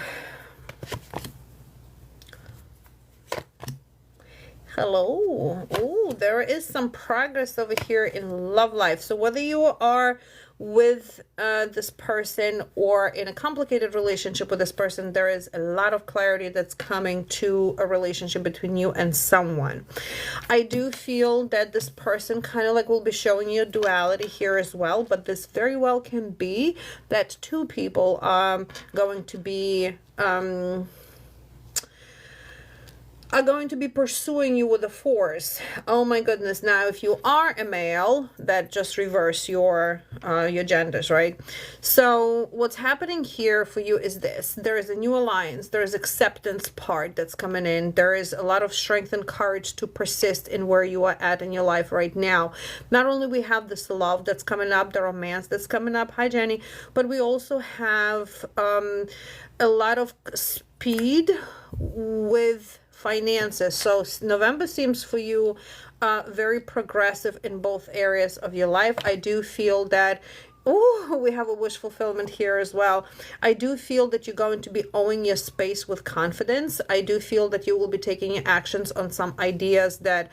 Hello. Oh, there is some progress over here in love life. So whether you are with this person or in a complicated relationship with this person, there is a lot of clarity that's coming to a relationship between you and someone. I do feel that this person kind of like will be showing you duality here as well, but this very well can be that 2 people are going to be pursuing you with a force. Oh my goodness. Now, if you are a male, that just reverse your genders, right? So what's happening here for you is this. There is a new alliance. There is acceptance part that's coming in. There is a lot of strength and courage to persist in where you are at in your life right now. Not only we have this love that's coming up, the romance that's coming up. Hi, Jenny. But we also have a lot of speed with finances. So November seems for you very progressive in both areas of your life. I do feel that, oh, we have a wish fulfillment here as well. I do feel that you're going to be owning your space with confidence. I do feel that you will be taking actions on some ideas that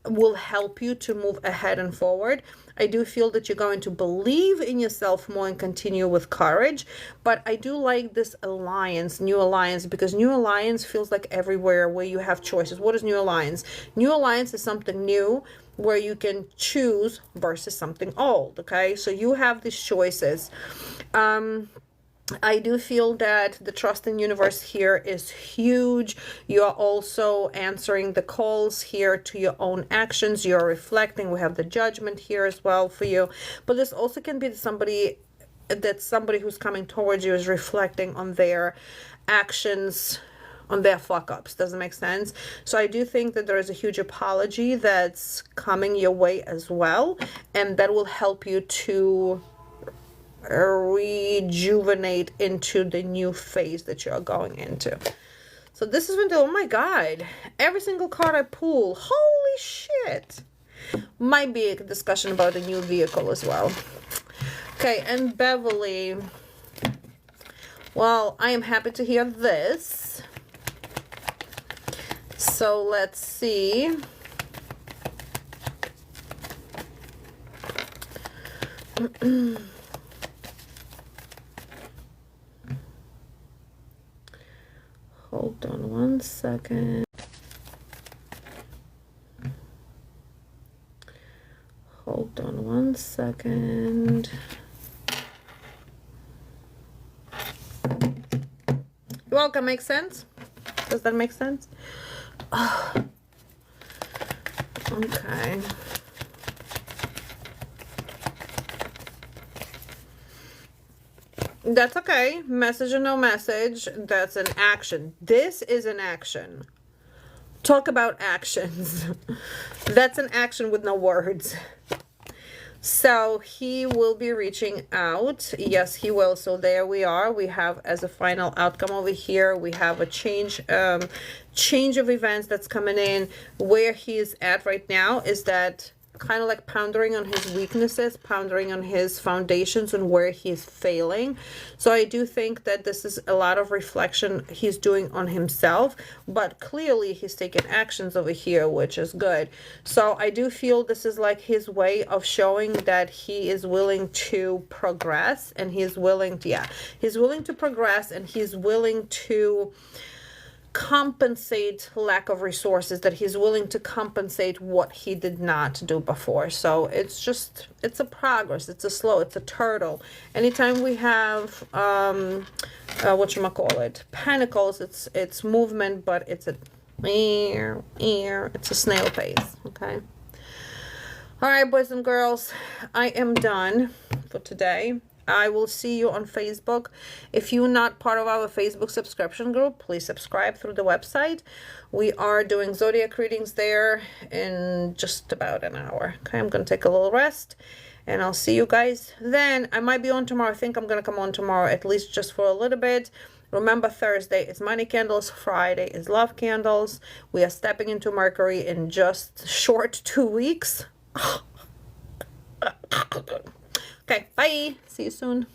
will help you to move ahead and forward. I do feel that you're going to believe in yourself more and continue with courage. But I do like this alliance, new alliance, because new alliance feels like everywhere where you have choices. What is new alliance? New alliance is something new where you can choose versus something old. Okay, so you have these choices. I do feel that the trust in universe here is huge. You are also answering the calls here to your own actions. You're reflecting. We have the judgment here as well for you. But this also can be somebody who's coming towards you is reflecting on their actions, on their fuck-ups. Does it make sense? So I do think that there is a huge apology that's coming your way as well. And that will help you to rejuvenate into the new phase that you're going into. So this is until, oh my god, every single card I pull, holy shit, might be a discussion about a new vehicle as well. Okay, and Beverly, well, I am happy to hear this. So let's see. Hold on one second. Hold on one second. You're welcome. Make sense? Does that make sense? Oh. Okay. That's okay. Message or no message. That's an action. This is an action. Talk about actions. That's an action with no words. So he will be reaching out. Yes, he will. So there we are. We have as a final outcome over here, we have a change of events that's coming in. Where he is at right now is that kind of like pondering on his weaknesses, pondering on his foundations and where he's failing. So I do think that this is a lot of reflection he's doing on himself, but clearly he's taking actions over here, which is good. So I do feel this is like his way of showing that he is willing to progress, and he's willing to, he's willing to progress, and he's willing to compensate lack of resources, that he's willing to compensate what he did not do before. So it's just, it's a progress, it's a turtle. Anytime we have whatchamacallit, pentacles, it's movement, but it's a snail pace. Okay, all right, boys and girls, I am done for today. I will see you on Facebook. If you're not part of our Facebook subscription group, please subscribe through the website. We are doing zodiac readings there in just about an hour. Okay, I'm going to take a little rest, and I'll see you guys then. I might be on tomorrow. I think I'm going to come on tomorrow, at least just for a little bit. Remember, Thursday is money candles. Friday is love candles. We are stepping into Mercury in just short 2 weeks. Okay, bye. See you soon.